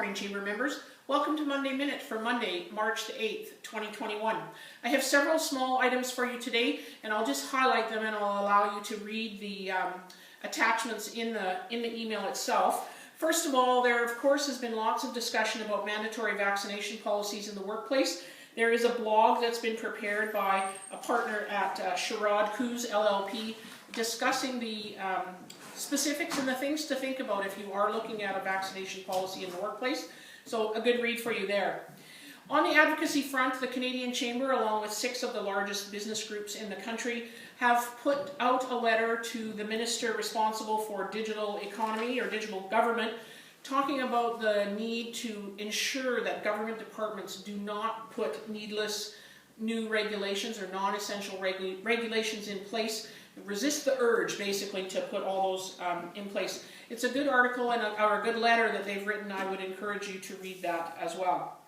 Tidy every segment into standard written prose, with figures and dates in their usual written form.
morning, Chamber members. Welcome to Monday Minute for Monday, March the 8th, 2021. I have several small items for you today, and I'll just highlight them and I'll allow you to read the attachments in the email itself. First of all, there of course has been lots of discussion about mandatory vaccination policies in the workplace. There is a blog that's been prepared by a partner at Sherrod Coos LLP discussing the specifics and the things to think about if you are looking at a vaccination policy in the workplace. So a good read for you there. On the advocacy front, the Canadian Chamber, along with 6 of the largest business groups in the country, have put out a letter to the minister responsible for digital economy or digital government, talking about the need to ensure that government departments do not put needless new regulations or non-essential regulations in place. Resist the urge, basically, to put all those in place. It's a good article and or a good letter that they've written. I would encourage you to read that as well.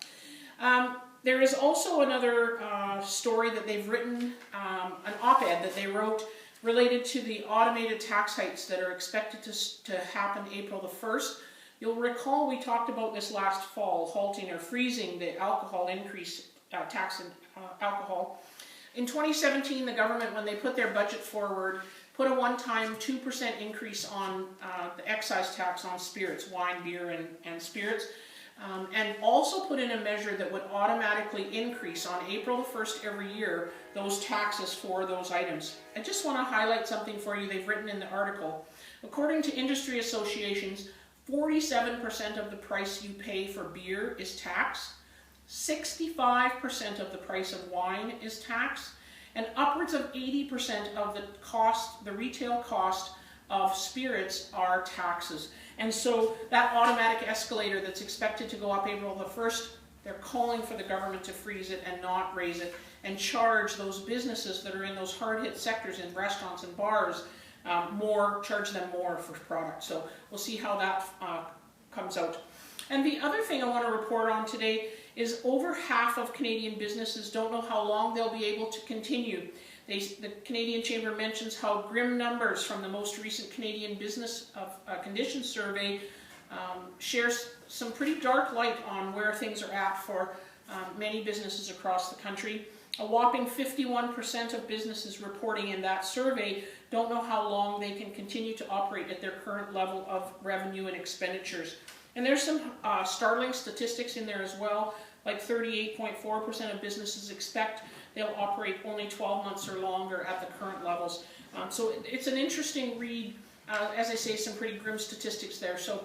There is also another story that they've written, an op-ed that they wrote related to the automated tax hikes that are expected to happen April the 1st. You'll recall we talked about this last fall, halting or freezing the alcohol increase, tax and alcohol. In 2017, the government, when they put their budget forward, put a one-time 2% increase on the excise tax on spirits, wine, beer, and spirits, and also put in a measure that would automatically increase on April the 1st every year those taxes for those items. I just want to highlight something for you they've written in the article. According to industry associations, 47% of the price you pay for beer is tax. 65% of the price of wine is tax, and upwards of 80% of the cost, the retail cost of spirits, are taxes. And so that automatic escalator that's expected to go up April the 1st, they're calling for the government to freeze it and not raise it and charge those businesses that are in those hard-hit sectors in restaurants and bars charge them more for products. So we'll see how that comes out. And the other thing I want to report on today is over half of Canadian businesses don't know how long they'll be able to continue. The Canadian Chamber mentions how grim numbers from the most recent Canadian Business Conditions Survey shares some pretty dark light on where things are at for many businesses across the country. A whopping 51% of businesses reporting in that survey don't know how long they can continue to operate at their current level of revenue and expenditures. And there's some startling statistics in there as well, like 38.4% of businesses expect they'll operate only 12 months or longer at the current levels. So it's an interesting read. As I say, some pretty grim statistics there. So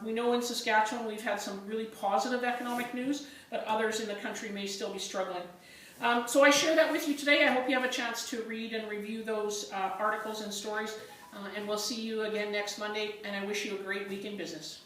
we know in Saskatchewan we've had some really positive economic news, but others in the country may still be struggling. So I share that with you today. I hope you have a chance to read and review those articles and stories, and we'll see you again next Monday, and I wish you a great week in business.